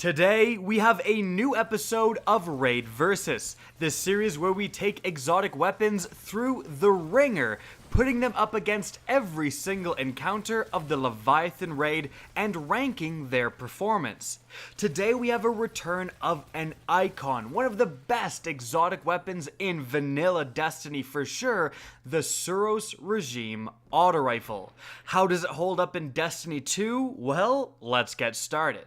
Today, we have a new episode of Raid Versus, this series where we take exotic weapons through the ringer, putting them up against every single encounter of the Leviathan Raid and ranking their performance. Today we have a return of an icon, one of the best exotic weapons in vanilla Destiny for sure, the SUROS Regime Auto Rifle. How does it hold up in Destiny 2? Well, let's get started.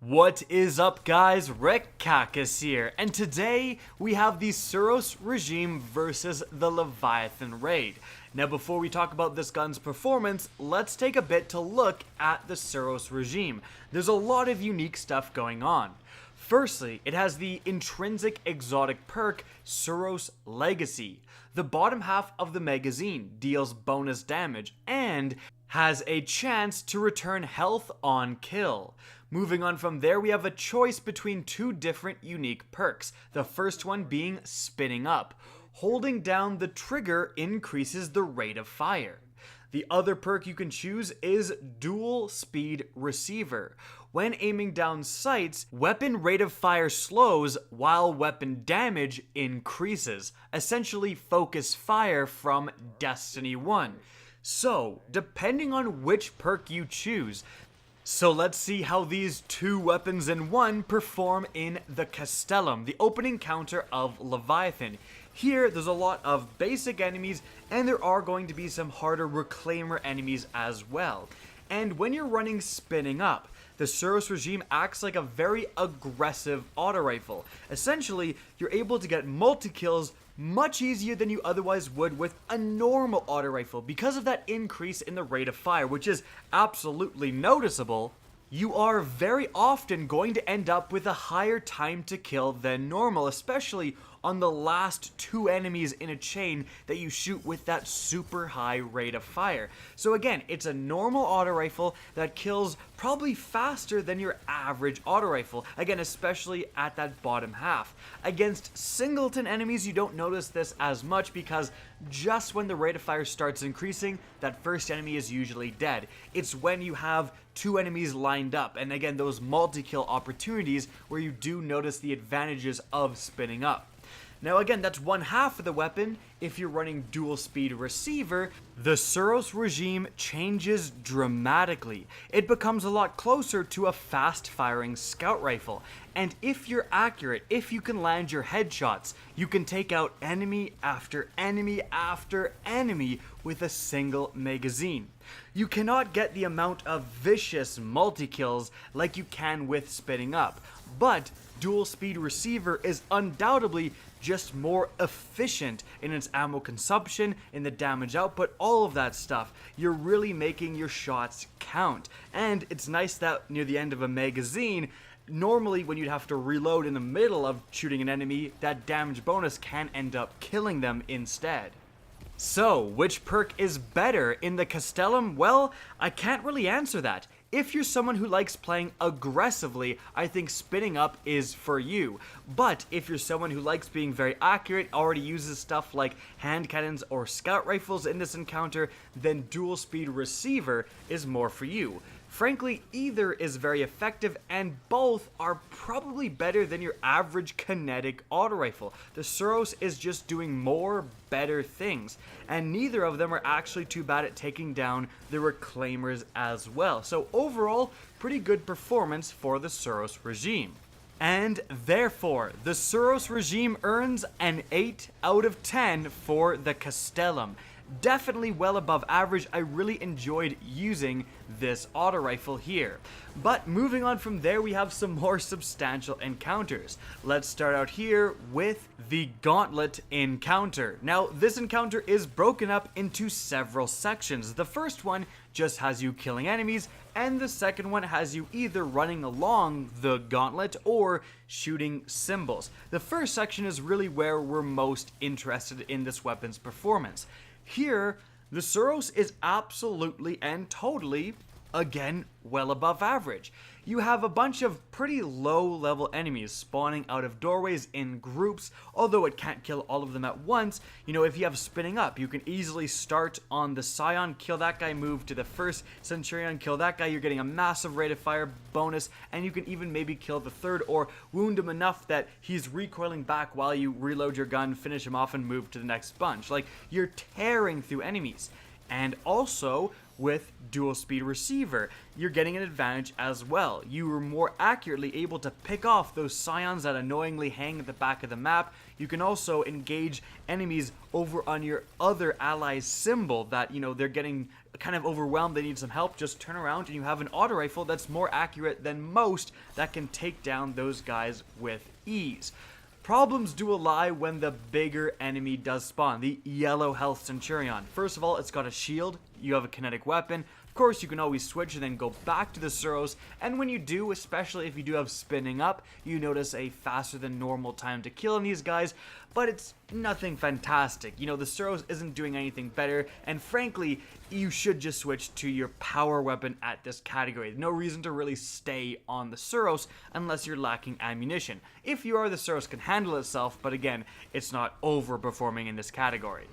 What is up, guys? Rick Cacus here, and today we have the SUROS Regime versus the Leviathan Raid. Now, before we talk about this gun's performance, let's take a bit to look at the SUROS Regime. There's a lot of unique stuff going on. Firstly, it has the intrinsic exotic perk, SUROS Legacy. The bottom half of the magazine deals bonus damage and has a chance to return health on kill. Moving on from there, we have a choice between two different unique perks. The first one being Spinning Up. Holding down the trigger increases the rate of fire. The other perk you can choose is Dual Speed Receiver. When aiming down sights, weapon rate of fire slows while weapon damage increases. Essentially focus fire from Destiny 1. So, depending on which perk you choose, so let's see how these two weapons in one perform in the Castellum, the opening counter of Leviathan. Here, there's a lot of basic enemies, and there are going to be some harder Reclaimer enemies as well. And when you're running Spinning Up, the SUROS Regime acts like a very aggressive auto rifle. Essentially, you're able to get multi-kills much easier than you otherwise would with a normal auto rifle. Because of that increase in the rate of fire, which is absolutely noticeable, you are very often going to end up with a higher time to kill than normal, especially on the last two enemies in a chain that you shoot with that super high rate of fire. So again, it's a normal auto rifle that kills probably faster than your average auto rifle, again, especially at that bottom half. Against singleton enemies, you don't notice this as much because just when the rate of fire starts increasing, that first enemy is usually dead. It's when you have two enemies lined up, and again, those multi-kill opportunities where you do notice the advantages of Spinning Up. Now again, that's one half of the weapon. If you're running Dual Speed Receiver, the SUROS Regime changes dramatically. It becomes a lot closer to a fast-firing scout rifle. And if you're accurate, if you can land your headshots, you can take out enemy after enemy after enemy with a single magazine. You cannot get the amount of vicious multi-kills like you can with Spinning Up, but Dual Speed Receiver is undoubtedly just more efficient in its ammo consumption, in the damage output, all of that stuff. You're really making your shots count. And it's nice that near the end of a magazine, normally when you'd have to reload in the middle of shooting an enemy, that damage bonus can end up killing them instead. So, which perk is better in the Castellum? Well, I can't really answer that. If you're someone who likes playing aggressively, I think Spinning Up is for you. But if you're someone who likes being very accurate, already uses stuff like hand cannons or scout rifles in this encounter, then Dual Speed Receiver is more for you. Frankly, either is very effective, and both are probably better than your average kinetic auto rifle. The SUROS is just doing more, better things, and neither of them are actually too bad at taking down the Reclaimers as well. So overall, pretty good performance for the SUROS Regime. And therefore, the SUROS Regime earns an 8 out of 10 for the Castellum. Definitely well above average. I really enjoyed using this auto rifle here. But moving on from there, we have some more substantial encounters. Let's start out here with the Gauntlet Encounter. Now, this encounter is broken up into several sections. The first one just has you killing enemies, and the second one has you either running along the gauntlet or shooting symbols. The first section is really where we're most interested in this weapon's performance. Here, the SUROS is absolutely and totally, again, well above average. you have a bunch of pretty low level enemies spawning out of doorways in groups, although it can't kill all of them at once. You know, if you have spinning up, you can easily start on the Scion, kill that guy, move to the first Centurion, kill that guy, you're getting a massive rate of fire bonus, and you can even maybe kill the third or wound him enough that he's recoiling back while you reload your gun, finish him off, and move to the next bunch. Like, you're tearing through enemies. And also, with dual speed receiver, you're getting an advantage as well. You are more accurately able to pick off those scions that annoyingly hang at the back of the map. You can also engage enemies over on your other ally's symbol that, you know, they're getting kind of overwhelmed, they need some help. Just turn around and you have an auto rifle that's more accurate than most that can take down those guys with ease. Problems do lie when the bigger enemy does spawn, the yellow health Centurion. First of all, it's got a shield, you have a kinetic weapon. Of course, you can always switch and then go back to the SUROS, and when you do, especially if you do have spinning up, you notice a faster than normal time to kill in these guys, but it's nothing fantastic. You know, the SUROS isn't doing anything better, and frankly, you should just switch to your power weapon at this category. No reason to really stay on the SUROS unless you're lacking ammunition. If you are, the SUROS can handle itself, but again, it's not overperforming in this category.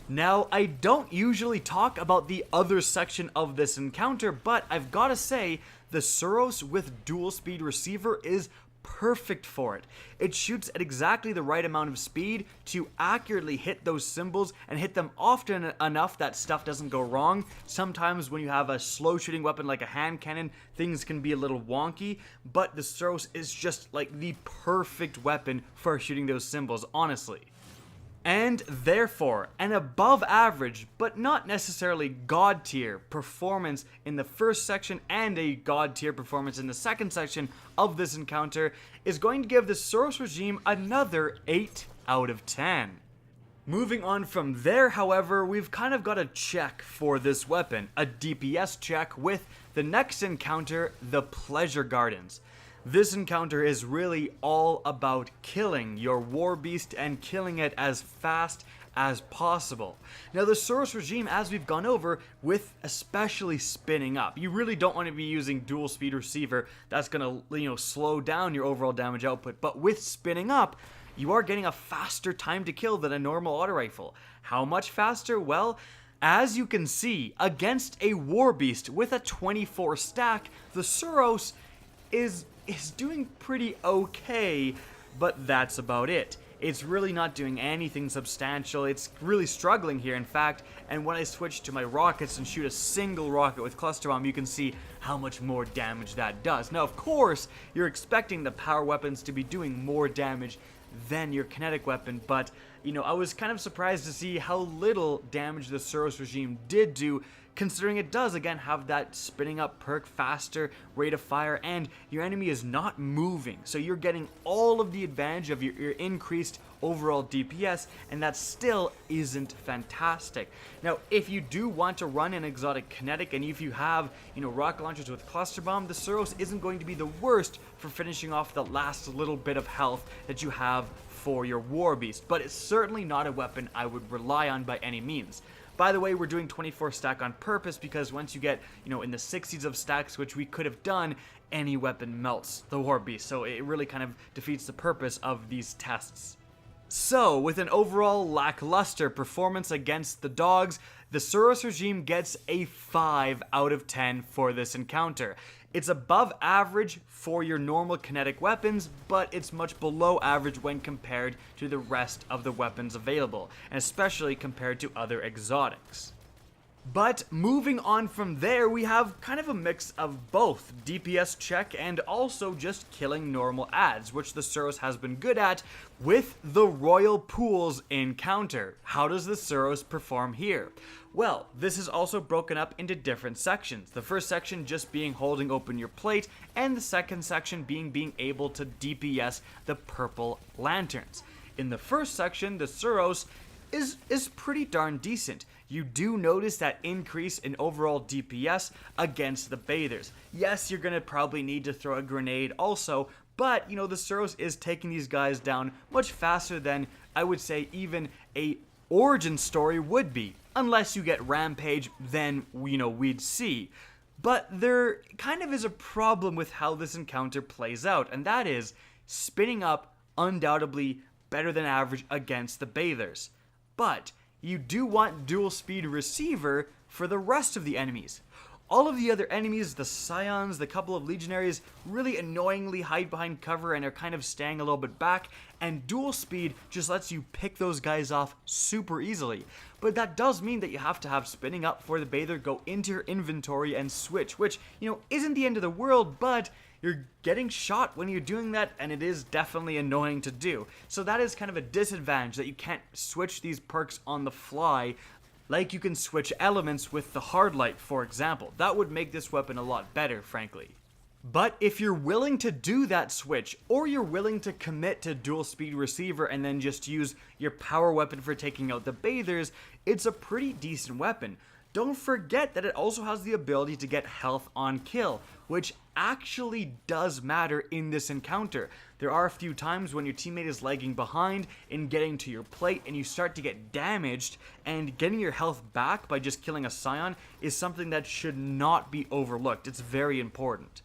Now, I don't usually talk about the other section of this encounter, but I've gotta say, the SUROS with dual speed receiver is perfect for it. It shoots at exactly the right amount of speed to accurately hit those symbols and hit them often enough that stuff doesn't go wrong. Sometimes when you have a slow shooting weapon like a hand cannon, things can be a little wonky, but the SUROS is just like the perfect weapon for shooting those symbols, honestly. And therefore, an above average, but not necessarily god tier performance in the first section and a god tier performance in the second section of this encounter is going to give the SUROS Regime another 8 out of 10. Moving on from there, however, we've kind of got a check for this weapon, a DPS check with the next encounter, the Pleasure Gardens. This encounter is really all about killing your war beast and killing it as fast as possible. Now, the SUROS Regime, as we've gone over, with especially spinning up, you really don't want to be using dual speed receiver. That's going to, you know, slow down your overall damage output. But with spinning up, you are getting a faster time to kill than a normal auto rifle. How much faster? Well, as you can see, against a war beast with a 24 stack, the SUROS is doing pretty okay, but that's about it. It's really not doing anything substantial. It's really struggling here, in fact, and when I switch to my rockets and shoot a single rocket with cluster bomb, you can see how much more damage that does. Now, of course, you're expecting the power weapons to be doing more damage than your kinetic weapon, but, you know, I was kind of surprised to see how little damage the SUROS Regime did do, considering it does, again, have that spinning up perk, faster rate of fire, and your enemy is not moving. So you're getting all of the advantage of your increased overall DPS, and that still isn't fantastic. Now, if you do want to run an exotic kinetic, and if you have, you know, rocket launchers with cluster bomb, the SUROS isn't going to be the worst for finishing off the last little bit of health that you have for your war beast, but it's certainly not a weapon I would rely on by any means. By the way, we're doing 24 stack on purpose because once you get, you know, in the 60s of stacks, which we could have done, any weapon melts the war beast, so it really kind of defeats the purpose of these tests. So, with an overall lackluster performance against the dogs, the SUROS Regime gets a 5 out of 10 for this encounter. It's above average for your normal kinetic weapons, but it's much below average when compared to the rest of the weapons available, and especially compared to other exotics. But moving on from there, we have kind of a mix of both DPS check and also just killing normal adds, which the SUROS has been good at with the Royal Pools encounter. How does the SUROS perform here? Well, this is also broken up into different sections. The first section just being holding open your plate, and the second section being able to DPS the purple lanterns. In the first section, the SUROS is pretty darn decent. You do notice that increase in overall DPS against the bathers. Yes, you're gonna probably need to throw a grenade also, but you know, the SUROS is taking these guys down much faster than I would say even a origin story would be. Unless you get Rampage, then, you know, we'd see. But there kind of is a problem with how this encounter plays out, and that is spinning up undoubtedly better than average against the bathers. But you do want dual speed receiver for the rest of the enemies. All of the other enemies, the Scions, the couple of Legionaries, really annoyingly hide behind cover and are kind of staying a little bit back, and dual speed just lets you pick those guys off super easily. But that does mean that you have to have spinning up for the bather go into your inventory and switch, which, isn't the end of the world, but you're getting shot when you're doing that, and it is definitely annoying to do. So that is kind of a disadvantage, that you can't switch these perks on the fly like you can switch elements with the hard light, for example. That would make this weapon a lot better, frankly. But if you're willing to do that switch, or you're willing to commit to dual speed receiver and then just use your power weapon for taking out the bathers, it's a pretty decent weapon. Don't forget that it also has the ability to get health on kill, which actually does matter in this encounter. There are a few times when your teammate is lagging behind in getting to your plate and you start to get damaged, and getting your health back by just killing a Scion is something that should not be overlooked. It's very important.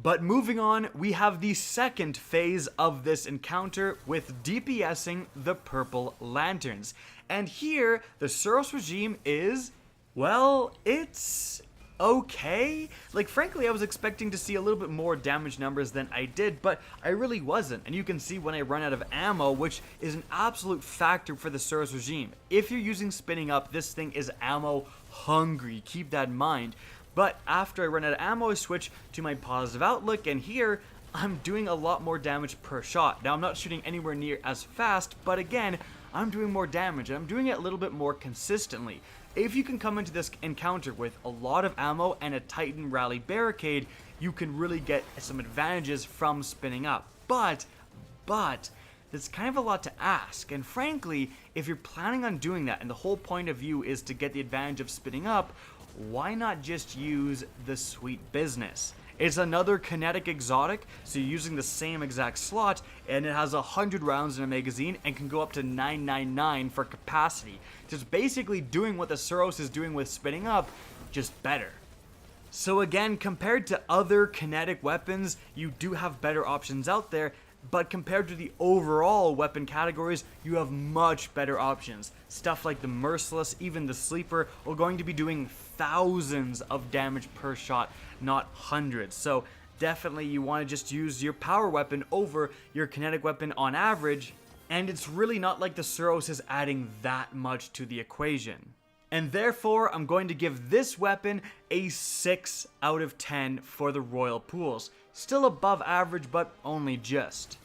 But moving on, we have the second phase of this encounter with DPSing the Purple Lanterns. And here, the SUROS regime is, well, it's okay. Like, frankly, I was expecting to see a little bit more damage numbers than I did, but I really wasn't. And you can see when I run out of ammo, which is an absolute factor for the SUROS regime. If you're using spinning up, this thing is ammo hungry. Keep that in mind. But after I run out of ammo, I switch to my positive outlook, and here I'm doing a lot more damage per shot. Now, I'm not shooting anywhere near as fast, but again, I'm doing more damage, and I'm doing it a little bit more consistently. If you can come into this encounter with a lot of ammo and a Titan Rally Barricade, you can really get some advantages from spinning up. But, that's kind of a lot to ask, and frankly, if you're planning on doing that, and the whole point of view is to get the advantage of spinning up, why not just use the Sweet Business? It's another kinetic exotic, so you're using the same exact slot, and it has 100 rounds in a magazine and can go up to 999 for capacity. Just basically doing what the SUROS is doing with spinning up, just better. So again, compared to other kinetic weapons, you do have better options out there, but compared to the overall weapon categories, you have much better options. Stuff like the Merciless, even the Sleeper, are going to be doing thousands of damage per shot, not hundreds. So definitely you want to just use your power weapon over your kinetic weapon on average, and it's really not like the SUROS is adding that much to the equation. And therefore, I'm going to give this weapon a 6 out of 10 for the Royal Pools. Still above average, but only just.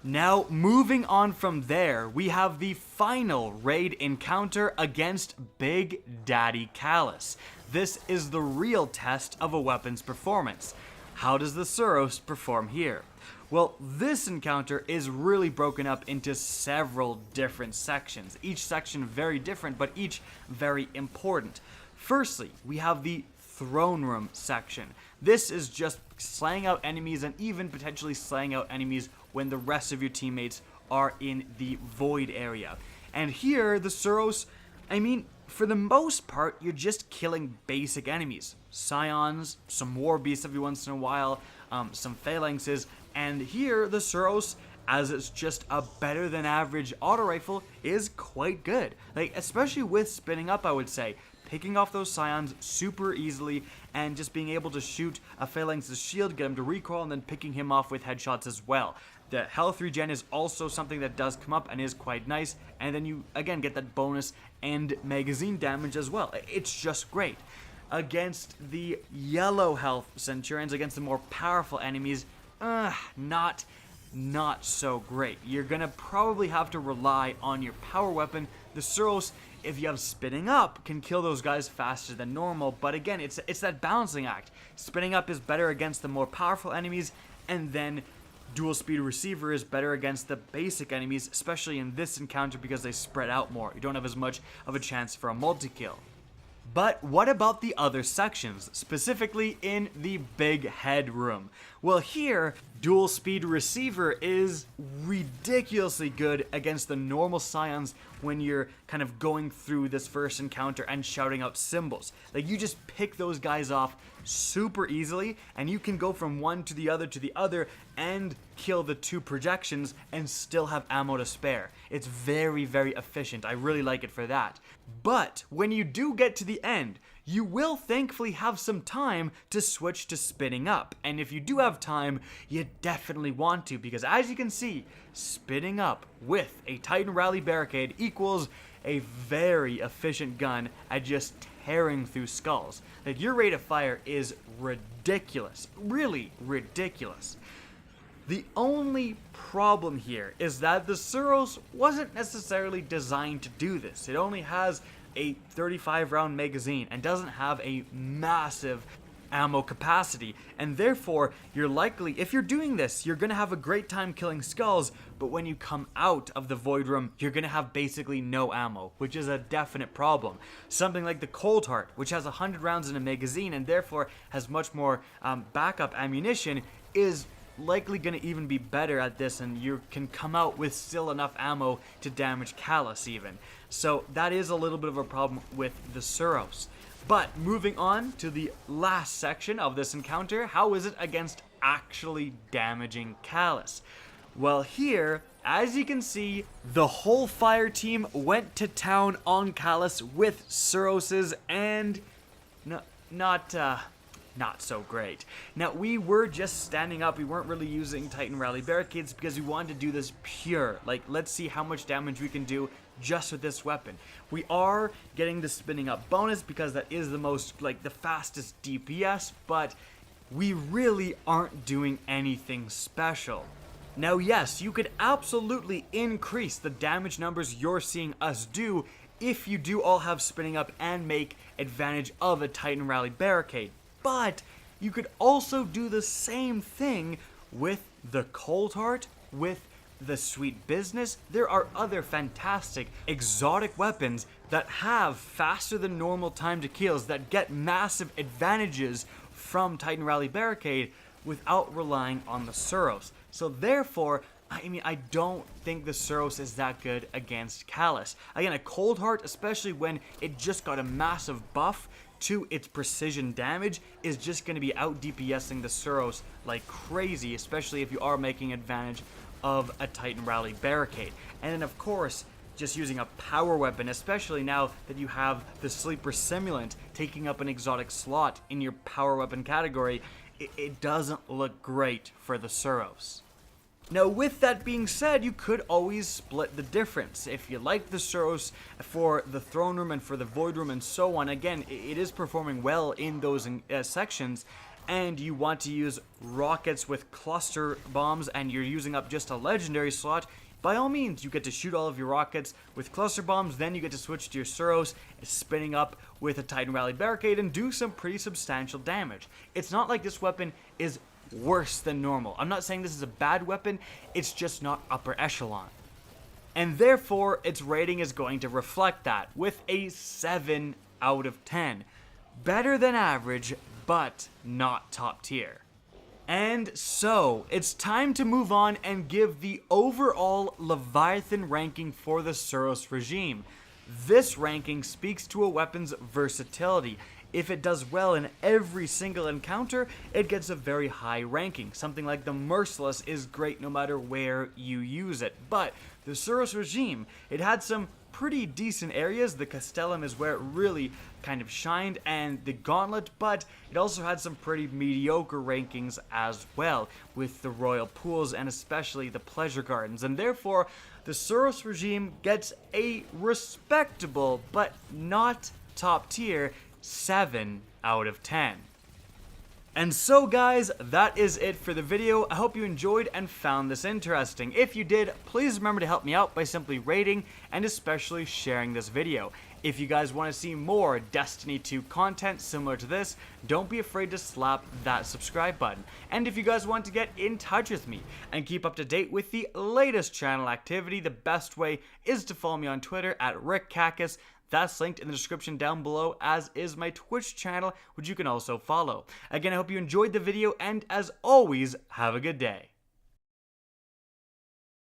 Now, moving on from there, we have the final raid encounter against Big Daddy Calus. This is the real test of a weapon's performance. How does the SUROS perform here? Well, this encounter is really broken up into several different sections. Each section very different, but each very important. Firstly, we have the Throne Room section. This is just slaying out enemies and even potentially slaying out enemies when the rest of your teammates are in the void area. And here, the SUROS, for the most part, you're just killing basic enemies. Scions, some War Beasts every once in a while, some Phalanxes, and here, the SUROS, as it's just a better than average auto rifle, is quite good. Like, especially with spinning up, I would say. Picking off those Scions super easily, and just being able to shoot a Phalanx's shield, get him to recoil, and then picking him off with headshots as well. The health regen is also something that does come up and is quite nice, and then you, again, get that bonus and magazine damage as well. It's just great. Against the yellow health Centurions, against the more powerful enemies, not so great. You're gonna probably have to rely on your power weapon. The SUROS, if you have spinning up, can kill those guys faster than normal, but again, it's that balancing act. Spinning up is better against the more powerful enemies, and then dual speed receiver is better against the basic enemies, especially in this encounter because they spread out more. You don't have as much of a chance for a multi-kill. But what about the other sections, specifically in the big head room? Well, here, Dual Speed Receiver is ridiculously good against the normal Scions when you're kind of going through this first encounter and shouting out symbols. Like, you just pick those guys off super easily, and you can go from one to the other and kill the 2 projections and still have ammo to spare. It's very, very efficient. I really like it for that. But when you do get to the end, you will thankfully have some time to switch to spinning up. And if you do have time, you definitely want to, because as you can see, spinning up with a Titan Rally Barricade equals a very efficient gun at just tearing through skulls. Like, your rate of fire is ridiculous. Really ridiculous. The only problem here is that the SUROS wasn't necessarily designed to do this. It only has a 35 round magazine and doesn't have a massive ammo capacity, and therefore you're likely, if you're doing this, you're gonna have a great time killing skulls, but when you come out of the void room, you're gonna have basically no ammo, which is a definite problem. Something like the Cold Heart, which has 100 rounds in a magazine and therefore has much more backup ammunition, is likely going to even be better at this, and you can come out with still enough ammo to damage Calus even. So that is a little bit of a problem with the SUROS. But moving on to the last section of this encounter, how is it against actually damaging Calus? Well, here, as you can see, the whole fire team went to town on Calus with SUROS's, and not so great. Now, we were just standing up. We weren't really using Titan Rally Barricades because we wanted to do this pure. Like, let's see how much damage we can do just with this weapon. We are getting the spinning up bonus because that is the most, like, the fastest DPS, but we really aren't doing anything special. Now, yes, you could absolutely increase the damage numbers you're seeing us do if you do all have spinning up and make advantage of a Titan Rally Barricade. But you could also do the same thing with the Cold Heart, with the Sweet Business. There are other fantastic exotic weapons that have faster than normal time to kills that get massive advantages from Titan Rally Barricade without relying on the SUROS. So therefore, I don't think the SUROS is that good against Calus. Again, a Cold Heart, especially when it just got a massive buff to its precision damage, is just going to be out DPSing the SUROS like crazy, especially if you are making advantage of a Titan Rally Barricade. And then of course, just using a power weapon, especially now that you have the Sleeper Simulant taking up an exotic slot in your power weapon category, it doesn't look great for the SUROS. Now, with that being said, you could always split the difference. If you like the SUROS for the Throne Room and for the Void Room and so on, again, it is performing well in those sections, and you want to use rockets with cluster bombs and you're using up just a legendary slot, by all means, you get to shoot all of your rockets with cluster bombs, then you get to switch to your SUROS, spinning up with a Titan Rally Barricade and do some pretty substantial damage. It's not like this weapon is worse than normal. I'm not saying this is a bad weapon, it's just not upper echelon. And therefore, its rating is going to reflect that with a 7 out of 10. Better than average, but not top tier. And so, it's time to move on and give the overall Leviathan ranking for the SUROS regime. This ranking speaks to a weapon's versatility. If it does well in every single encounter, it gets a very high ranking. Something like the Merciless is great no matter where you use it. But the SUROS regime, it had some pretty decent areas. The Castellum is where it really kind of shined, and the Gauntlet, but it also had some pretty mediocre rankings as well, with the Royal Pools and especially the Pleasure Gardens. And therefore, the SUROS regime gets a respectable, but not top tier, 7 out of 10. And so guys, that is it for the video. I hope you enjoyed and found this interesting. If you did, please remember to help me out by simply rating and especially sharing this video. If you guys want to see more Destiny 2 content similar to this, don't be afraid to slap that subscribe button. And if you guys want to get in touch with me and keep up to date with the latest channel activity, the best way is to follow me on Twitter at RickCacus. That's linked in the description down below, as is my Twitch channel, which you can also follow. Again, I hope you enjoyed the video, and as always, have a good day.